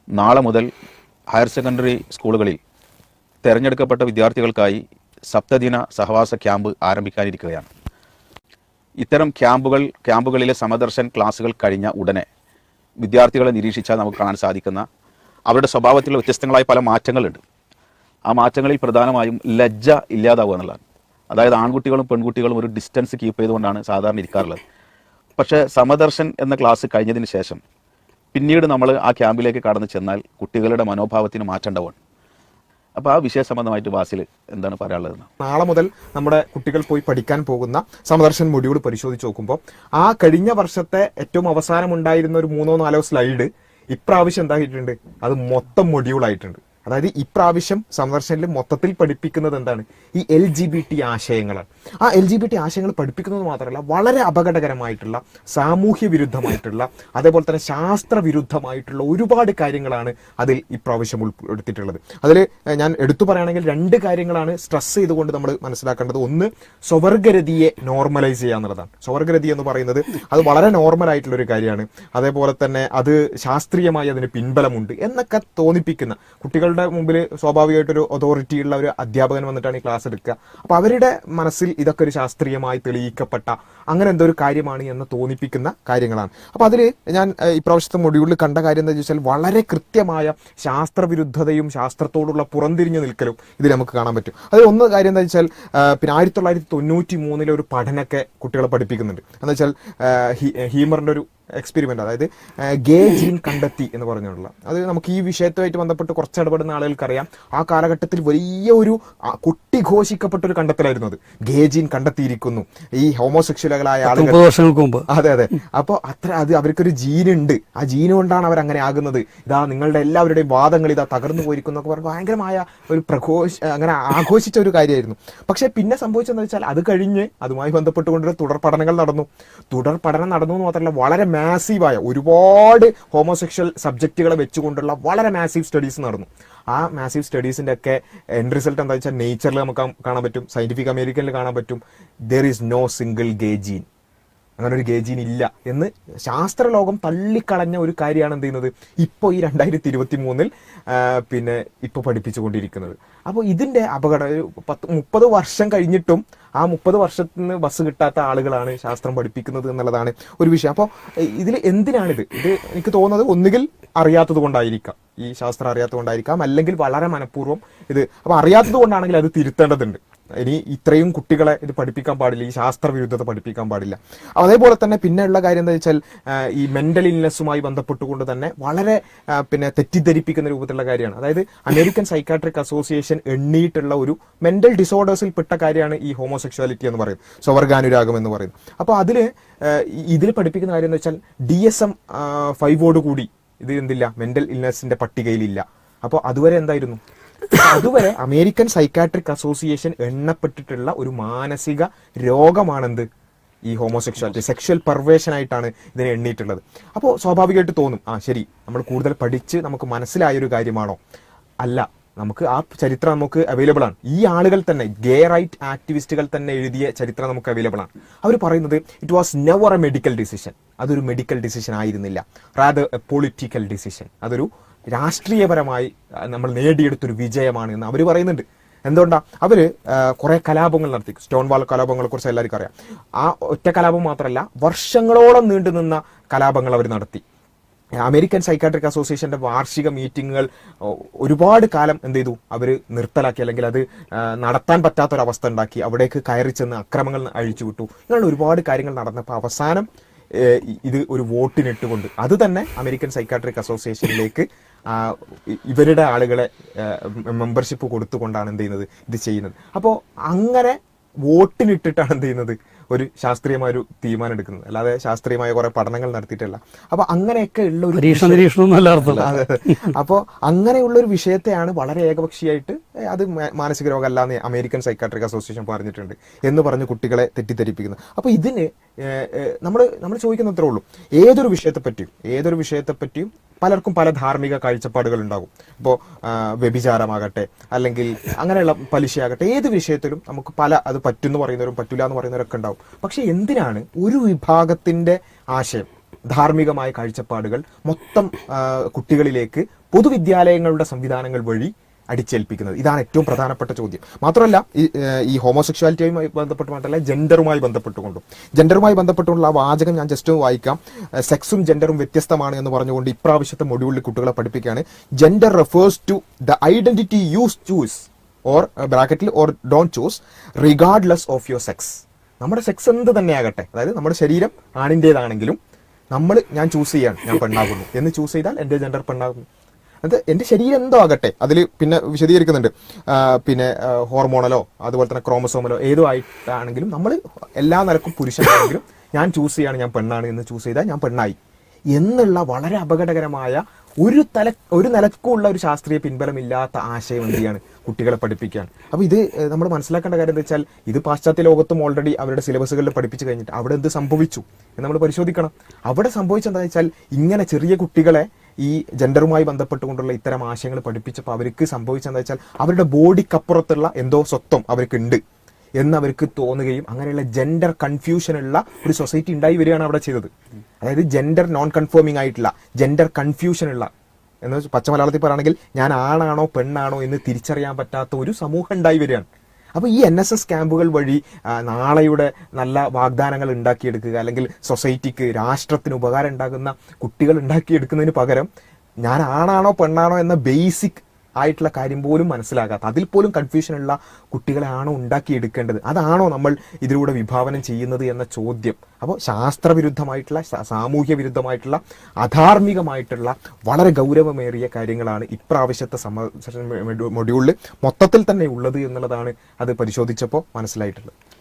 നാളെ മുതൽ higher secondary സ്കൂളുകളിൽ തിരഞ്ഞെടുക്കപ്പെട്ട വിദ്യാർത്ഥികൾക്കായി സപ്തദിന സഹവാസ ക്യാമ്പ് ആരംഭിക്കാനിരിക്കുകയാണ്. ഇത്തരം ക്യാമ്പുകളിലെ സമദർശൻ ക്ലാസുകൾ കഴിഞ്ഞ ഉടനെ വിദ്യാർത്ഥികളെ നിരീക്ഷിച്ചാൽ നമുക്ക് കാണാൻ സാധിക്കുന്ന അവരുടെ സ്വഭാവത്തിൽ വ്യത്യസ്തങ്ങളായ പല മാറ്റങ്ങളുണ്ട്. ആ മാറ്റങ്ങളിൽ പ്രധാനമായും ലജ്ജ ഇല്ലാതാവുക എന്നുള്ളതാണ്. അതായത് ആൺകുട്ടികളും പെൺകുട്ടികളും ഒരു ഡിസ്റ്റൻസ് കീപ്പ് ചെയ്തുകൊണ്ടാണ് സാധാരണ ഇരിക്കാറുള്ളത്. പക്ഷേ സമദർശൻ എന്ന ക്ലാസ് കഴിഞ്ഞതിന് ശേഷം പിന്നീട് നമ്മൾ ആ ക്യാമ്പിലേക്ക് കടന്നു ചെന്നാൽ കുട്ടികളുടെ മനോഭാവത്തിന് മാറ്റം ഉണ്ടാവുകയാണ്. അപ്പോൾ ആ വിഷയ സംബന്ധമായിട്ട് വാസിൽ എന്താണ് പറയാനുള്ളത്? നാളെ മുതൽ നമ്മുടെ കുട്ടികൾ പോയി പഠിക്കാൻ പോകുന്ന സമദർശൻ മൊഡ്യൂൾ പരിശോധിച്ച് നോക്കുമ്പോൾ ആ കഴിഞ്ഞ വർഷത്തെ ഏറ്റവും അവസാനം ഉണ്ടായിരുന്ന ഒരു 3-4 സ്ലൈഡ് ഇപ്രാവശ്യം എന്തായിട്ടുണ്ട്, അത് മൊത്തം മൊഡ്യൂൾ ആയിട്ടുണ്ട്. അതായത് ഇപ്രാവശ്യം സമദർശനിൽ മൊത്തത്തിൽ പഠിപ്പിക്കുന്നത് എന്താണ്, ഈ LGBT ആശയങ്ങളാണ്. ആ LGBT ആശയങ്ങൾ പഠിപ്പിക്കുന്നത് മാത്രമല്ല, വളരെ അപകടകരമായിട്ടുള്ള, സാമൂഹ്യ വിരുദ്ധമായിട്ടുള്ള, അതേപോലെ തന്നെ ശാസ്ത്ര വിരുദ്ധമായിട്ടുള്ള ഒരുപാട് കാര്യങ്ങളാണ് അതിൽ ഇപ്രാവശ്യം ഉൾപ്പെടുത്തിയിട്ടുള്ളത്. അതിൽ ഞാൻ എടുത്തു പറയുകയാണെങ്കിൽ 2 കാര്യങ്ങളാണ് സ്ട്രെസ് ചെയ്തുകൊണ്ട് നമ്മൾ മനസ്സിലാക്കേണ്ടത്. ഒന്ന്, സ്വവർഗരതിയെ നോർമലൈസ് ചെയ്യുക എന്നുള്ളതാണ്. സ്വവർഗരതി എന്ന് പറയുന്നത് അത് വളരെ നോർമൽ ആയിട്ടുള്ള ഒരു കാര്യമാണ്. അതേപോലെ തന്നെ അത് ശാസ്ത്രീയമായി അതിന് പിൻബലമുണ്ട് എന്നൊക്കെ തോന്നിപ്പിക്കുന്ന കുട്ടികളുടെ മുമ്പിൽ സ്വാഭാവികമായിട്ടൊരു അതോറിറ്റി ഉള്ള ഒരു അധ്യാപകൻ വന്നിട്ടാണ് ഈ ക്ലാസ് എടുക്കുക. അപ്പൊ അവരുടെ മനസ്സിൽ ഇതൊക്കെ ഒരു ശാസ്ത്രീയമായി തെളിയിക്കപ്പെട്ട അങ്ങനെ എന്തോ ഒരു കാര്യമാണ് എന്ന് തോന്നിപ്പിക്കുന്ന കാര്യങ്ങളാണ്. അപ്പൊ അതിൽ ഞാൻ ഇപ്രാവശ്യത്തെ മൊഡ്യൂളിൽ കണ്ട കാര്യം എന്താ വെച്ചാൽ, വളരെ കൃത്യമായ ശാസ്ത്രവിരുദ്ധതയും ശാസ്ത്രത്തോടുള്ള പുറംതിരിഞ്ഞു നിൽക്കലും ഇതിൽ നമുക്ക് കാണാൻ പറ്റും. അതിൽ ഒന്ന് കാര്യം എന്താ വെച്ചാൽ, പിന്നെ 1993 ഒരു പഠനമൊക്കെ കുട്ടികളെ പഠിപ്പിക്കുന്നുണ്ട്. എന്താ വെച്ചാൽ ഹീമറിന്റെ ഒരു എക്സ്പെരിമെന്റ്, അതായത് ഗേ ജീൻ കണ്ടെത്തി എന്ന് പറഞ്ഞുള്ള, അത് നമുക്ക് ഈ വിഷയത്തുമായിട്ട് ബന്ധപ്പെട്ട് കുറച്ച് ഇടപെടുന്ന ആളുകൾക്കറിയാം. ആ കാലഘട്ടത്തിൽ വലിയ ഒരു കുട്ടിഘോഷിക്കപ്പെട്ട ഒരു കണ്ടെത്തലായിരുന്നു അത്. ഗേ ജീൻ കണ്ടെത്തിയിരിക്കുന്നു ഈ ഹോമോസെക്ഷലുകളായ ആളുകൾ. അതെ അതെ. അപ്പൊ അത് അവർക്കൊരു ജീനുണ്ട്, ആ ജീന് കൊണ്ടാണ് അവർ അങ്ങനെ ആകുന്നത്, ഇതാ നിങ്ങളുടെ എല്ലാവരുടെയും വാദങ്ങൾ ഇതാ തകർന്നു പോയിരിക്കുന്നു എന്നൊക്കെ പറഞ്ഞ് ഭയങ്കരമായ ഒരു അങ്ങനെ ആഘോഷിച്ച ഒരു കാര്യമായിരുന്നു. പക്ഷെ പിന്നെ സംഭവിച്ചതെന്ന് വെച്ചാൽ, അത് കഴിഞ്ഞ് അതുമായി ബന്ധപ്പെട്ടുകൊണ്ടൊരു തുടർ പഠനം നടന്നു എന്ന് മാത്രമല്ല, വളരെ മാസീവായ ഒരുപാട് ഹോമോസെക്ഷൽ സബ്ജക്റ്റുകളെ വെച്ചുകൊണ്ടുള്ള വളരെ മാസീവ് സ്റ്റഡീസ് നടന്നു. ആ മാസീവ് സ്റ്റഡീസിന്റെ ഒക്കെ എൻഡ് റിസൾട്ട് എന്താ വെച്ചാൽ, നേച്ചറിൽ നമുക്ക് കാണാൻ പറ്റും, സയന്റിഫിക് അമേരിക്കനിൽ കാണാൻ പറ്റും, there is no single gay gene, അങ്ങനെ ഒരു ഗേ ജീൻ ഇല്ല എന്ന് ശാസ്ത്രലോകം തള്ളിക്കളഞ്ഞ ഒരു കാര്യമാണ് എന്ത് ചെയ്യുന്നത് ഇപ്പോൾ ഈ 2023 പിന്നെ ഇപ്പോൾ പഠിപ്പിച്ചുകൊണ്ടിരിക്കുന്നത്. അപ്പോൾ ഇതിന്റെ അപകടം 30 വർഷം കഴിഞ്ഞിട്ടും ആ 30 വർഷത്തിന് ബസ് കിട്ടാത്ത ആളുകളാണ് ശാസ്ത്രം പഠിപ്പിക്കുന്നത് എന്നുള്ളതാണ് ഒരു വിഷയം. അപ്പോൾ ഇതിൽ എന്തിനാണിത്? ഇത് എനിക്ക് തോന്നുന്നത് ഒന്നുകിൽ അറിയാത്തത് കൊണ്ടായിരിക്കാം, ഈ ശാസ്ത്രം അറിയാത്തത് കൊണ്ടായിരിക്കാം, അല്ലെങ്കിൽ വളരെ മനഃപൂർവ്വം ഇത്. അപ്പോൾ അറിയാത്തത് കൊണ്ടാണെങ്കിൽ അത് തിരുത്തേണ്ടതുണ്ട്. ഇനി ഇത്രയും കുട്ടികളെ ഇത് പഠിപ്പിക്കാൻ പാടില്ല, ഈ ശാസ്ത്ര വിരുദ്ധത പഠിപ്പിക്കാൻ പാടില്ല. അതേപോലെ തന്നെ പിന്നെയുള്ള കാര്യം എന്താ വെച്ചാൽ, ഈ മെന്റൽ ഇൽനെസ്സുമായി ബന്ധപ്പെട്ടുകൊണ്ട് തന്നെ വളരെ പിന്നെ തെറ്റിദ്ധരിപ്പിക്കുന്ന രൂപത്തിലുള്ള കാര്യമാണ്. അതായത് അമേരിക്കൻ സൈക്കാട്രിക് അസോസിയേഷൻ എണ്ണിയിട്ടുള്ള ഒരു മെന്റൽ ഡിസോർഡേഴ്സിൽ പെട്ട കാര്യമാണ് ഈ ഹോമോസെക്ഷുവാലിറ്റി എന്ന് പറയുന്നത്, സ്വവർഗാനുരാഗം എന്ന് പറയുന്നത്. അപ്പോൾ ഇതിൽ പഠിപ്പിക്കുന്ന കാര്യം എന്ന് വെച്ചാൽ, DSM-5 കൂടി ഇത് എന്തില്ല, മെന്റൽ ഇൽനെസിന്റെ പട്ടികയിലില്ല. അപ്പോൾ അതുവരെ എന്തായിരുന്നു, അതുവരെ അമേരിക്കൻ സൈക്കാട്രിക് അസോസിയേഷൻ എണ്ണപ്പെട്ടിട്ടുള്ള ഒരു മാനസിക രോഗമാണെന്ത്, ഈ ഹോമോസെക്ഷുവാലിറ്റി, സെക്ഷൽ പെർവേഷൻ ആയിട്ടാണ് ഇതിനെ എണ്ണിയിട്ടുള്ളത്. അപ്പോൾ സ്വാഭാവികമായിട്ട് തോന്നും, ശരി, നമ്മൾ കൂടുതൽ പഠിച്ച് നമുക്ക് മനസ്സിലായൊരു കാര്യമാണോ? അല്ല, നമുക്ക് ആ ചരിത്രം നമുക്ക് അവൈലബിൾ ആണ്. ഈ ആളുകൾ തന്നെ, ഗേ റൈറ്റ് ആക്ടിവിസ്റ്റുകൾ തന്നെ എഴുതിയ ചരിത്രം നമുക്ക് അവൈലബിൾ ആണ്. അവർ പറയുന്നത് it was never A medical decision, അതൊരു മെഡിക്കൽ ഡിസിഷൻ ആയിരുന്നില്ല, റാദർ എ പൊളിറ്റിക്കൽ ഡിസിഷൻ, അതൊരു രാഷ്ട്രീയപരമായി നമ്മൾ നേടിയെടുത്തൊരു വിജയമാണ് എന്ന് അവർ പറയുന്നുണ്ട്. എന്തുകൊണ്ടാ? അവര് കുറെ കലാപങ്ങൾ നടത്തി. സ്റ്റോൺവാൾ കലാപങ്ങളെ കുറിച്ച് എല്ലാവർക്കും അറിയാം. ആ ഒറ്റ കലാപം മാത്രമല്ല, വർഷങ്ങളോളം നീണ്ടുനിന്ന കലാപങ്ങൾ അവർ നടത്തി. അമേരിക്കൻ സൈക്കാട്രിക് അസോസിയേഷന്റെ വാർഷിക മീറ്റിങ്ങുകൾ ഒരുപാട് കാലം എന്ത് ചെയ്തു, അവർ നിർത്തലാക്കി, അല്ലെങ്കിൽ അത് നടത്താൻ പറ്റാത്തൊരവസ്ഥ ഉണ്ടാക്കി. അവിടേക്ക് കയറി ചെന്ന് അക്രമങ്ങൾ അഴിച്ചുവിട്ടു. ഇങ്ങനെയുള്ള ഒരുപാട് കാര്യങ്ങൾ നടന്നപ്പോൾ അവസാനം ഇത് ഒരു വോട്ടിനിട്ടുകൊണ്ട് അത് തന്നെ അമേരിക്കൻ സൈക്കാട്രിക് അസോസിയേഷനിലേക്ക് ഇവരുടെ ആളുകളെ മെമ്പർഷിപ്പ് കൊടുത്തുകൊണ്ടാണ് എന്ത് ചെയ്യുന്നത്, ഇത് ചെയ്യുന്നത്. അപ്പോൾ അങ്ങനെ വോട്ടിനിട്ടിട്ടാണ് എന്ത് ചെയ്യുന്നത്, ഒരു ശാസ്ത്രീയമായ ഒരു തീരുമാനം എടുക്കുന്നത്, അല്ലാതെ ശാസ്ത്രീയമായ കുറെ പഠനങ്ങൾ നടത്തിയിട്ടല്ല. അപ്പൊ അങ്ങനെയൊക്കെ ഉള്ള ഒരു അപ്പോൾ അങ്ങനെയുള്ള ഒരു വിഷയത്തെയാണ് വളരെ ഏകപക്ഷീയമായിട്ട് അത് മാനസിക രോഗമല്ലാന്ന് അമേരിക്കൻ സൈക്കാട്രിക് അസോസിയേഷൻ പറഞ്ഞിട്ടുണ്ട് എന്ന് പറഞ്ഞ് കുട്ടികളെ തെറ്റിദ്ധരിപ്പിക്കുന്നത്. അപ്പൊ ഇതിന് നമ്മൾ ചോദിക്കുന്ന അത്രേ ഉള്ളൂ, ഏതൊരു വിഷയത്തെപ്പറ്റിയും പലർക്കും പല ധാർമ്മിക കാഴ്ചപ്പാടുകൾ ഉണ്ടാകും. ഇപ്പോൾ വ്യഭിചാരമാകട്ടെ, അല്ലെങ്കിൽ അങ്ങനെയുള്ള പലിശയാകട്ടെ, ഏത് വിഷയത്തിലും നമുക്ക് അത് പറ്റുമെന്ന് പറയുന്നവരും പറ്റില്ല എന്ന് പറയുന്നവരൊക്കെ ഉണ്ടാവും. പക്ഷെ എന്തിനാണ് ഒരു വിഭാഗത്തിന്റെ ആശയം, ധാർമ്മികമായ കാഴ്ചപ്പാടുകൾ മൊത്തം കുട്ടികളിലേക്ക് പൊതുവിദ്യാലയങ്ങളുടെ സംവിധാനങ്ങൾ വഴി അടിച്ചേൽപ്പിക്കുന്നത്? ഇതാണ് ഏറ്റവും പ്രധാനപ്പെട്ട ചോദ്യം. മാത്രമല്ല ഈ ഹോമോസെക്ഷുവാലിറ്റിയുമായി ബന്ധപ്പെട്ട് മാത്രമല്ല, ജെൻഡറുമായി ബന്ധപ്പെട്ടുള്ള ആ വാചകം ഞാൻ ജസ്റ്റ് വായിക്കാം. സെക്സും ജെൻഡറും വ്യത്യസ്തമാണ് എന്ന് പറഞ്ഞുകൊണ്ട് ഇപ്രാവശ്യത്തെ മൊഡ്യൂളിൽ കുട്ടികളെ പഠിപ്പിക്കുകയാണ്. Gender refers to the identity you choose or ബ്രാക്കറ്റിൽ or don't choose regardless of your sex. നമ്മുടെ സെക്സ് എന്ത് തന്നെയാകട്ടെ, അതായത് നമ്മുടെ ശരീരം ആണിൻ്റേതാണെങ്കിലും ഞാൻ ചൂസ് ചെയ്യാണ്, ഞാൻ പെണ്ണാകുന്നു എന്ന് ചൂസ് ചെയ്താൽ എൻ്റെ ജെൻഡർ പെണ്ണാകുന്നു. അത് എൻ്റെ ശരീരം എന്തോ ആകട്ടെ, അതിൽ പിന്നെ വിശദീകരിക്കുന്നുണ്ട്. പിന്നെ ഹോർമോണലോ അതുപോലെ തന്നെ ക്രോമസോമലോ ഏതോ ആയിട്ടാണെങ്കിലും നമ്മൾ എല്ലാ നിലക്കും പുരുഷനാണെങ്കിലും ഞാൻ ചൂസ് ചെയ്യാണ്, ഞാൻ പെണ്ണാണ് എന്ന് ചൂസ് ചെയ്താൽ ഞാൻ പെണ്ണായി എന്നുള്ള വളരെ അപകടകരമായ ഒരു നിലക്കുള്ള ഒരു ശാസ്ത്രീയ പിൻബലമില്ലാത്ത ആശയം എന്ത് ചെയ്യാണ് കുട്ടികളെ പഠിപ്പിക്കാൻ. അപ്പോൾ ഇത് നമ്മൾ മനസ്സിലാക്കേണ്ട കാര്യം എന്താ വെച്ചാൽ, ഇത് പാശ്ചാത്യ ലോകത്തും ഓൾറെഡി അവരുടെ സിലബസുകളിൽ പഠിപ്പിച്ചു കഴിഞ്ഞിട്ട് അവിടെ എന്ത് സംഭവിച്ചു എന്ന് നമ്മൾ പരിശോധിക്കണം. അവിടെ സംഭവിച്ചെന്താണെന്ന് വെച്ചാൽ, ഇങ്ങനെ ചെറിയ കുട്ടികളെ ഈ ജെൻഡറുമായി ബന്ധപ്പെട്ടുകൊണ്ടുള്ള ഇത്തരം ആശയങ്ങൾ പഠിപ്പിച്ചപ്പോൾ അവർക്ക് സംഭവിച്ചെന്താ വെച്ചാൽ, അവരുടെ ബോഡിക്കപ്പുറത്തുള്ള എന്തോ സ്വത്വം അവർക്ക് ഉണ്ട് എന്നവർക്ക് തോന്നുകയും അങ്ങനെയുള്ള ജെൻഡർ കൺഫ്യൂഷനുള്ള ഒരു സൊസൈറ്റി ഉണ്ടായി വരികയാണ് അവിടെ ചെയ്തത്. അതായത് ജെൻഡർ നോൺ കൺഫേമിംഗ് ആയിട്ടുള്ള, ജെൻഡർ കൺഫ്യൂഷനുള്ള എന്ന് പച്ച മലയാളത്തിൽ പറയുകയാണെങ്കിൽ ഞാൻ ആണാണോ പെണ്ണാണോ എന്ന് തിരിച്ചറിയാൻ പറ്റാത്ത ഒരു സമൂഹം ഉണ്ടായി വരികയാണ്. അപ്പോൾ ഈ NSS ക്യാമ്പുകൾ വഴി നാളെയുടെ നല്ല വാഗ്ദാനങ്ങൾ ഉണ്ടാക്കിയെടുക്കുക, അല്ലെങ്കിൽ സൊസൈറ്റിക്ക് രാഷ്ട്രത്തിന് ഉപകാരം ഉണ്ടാകുന്ന കുട്ടികൾ ഉണ്ടാക്കിയെടുക്കുന്നതിന് പകരം ഞാൻ ആണാണോ പെണ്ണാണോ എന്ന ബേസിക് ആയിട്ടുള്ള കാര്യം പോലും മനസ്സിലാകാത്ത, അതിൽ പോലും കൺഫ്യൂഷനുള്ള കുട്ടികളെയാണോ ഉണ്ടാക്കിയെടുക്കേണ്ടത്? അതാണോ നമ്മൾ ഇതിലൂടെ വിഭാവനം ചെയ്യുന്നത് എന്ന ചോദ്യം. അപ്പോൾ ശാസ്ത്രവിരുദ്ധമായിട്ടുള്ള, സാമൂഹ്യ വിരുദ്ധമായിട്ടുള്ള, അധാർമികമായിട്ടുള്ള വളരെ ഗൗരവമേറിയ കാര്യങ്ങളാണ് ഇപ്രാവശ്യത്തെ മൊഡ്യൂളിൽ മൊത്തത്തിൽ തന്നെ ഉള്ളത് എന്നുള്ളതാണ് അത് പരിശോധിച്ചപ്പോൾ മനസ്സിലായിട്ടുള്ളത്.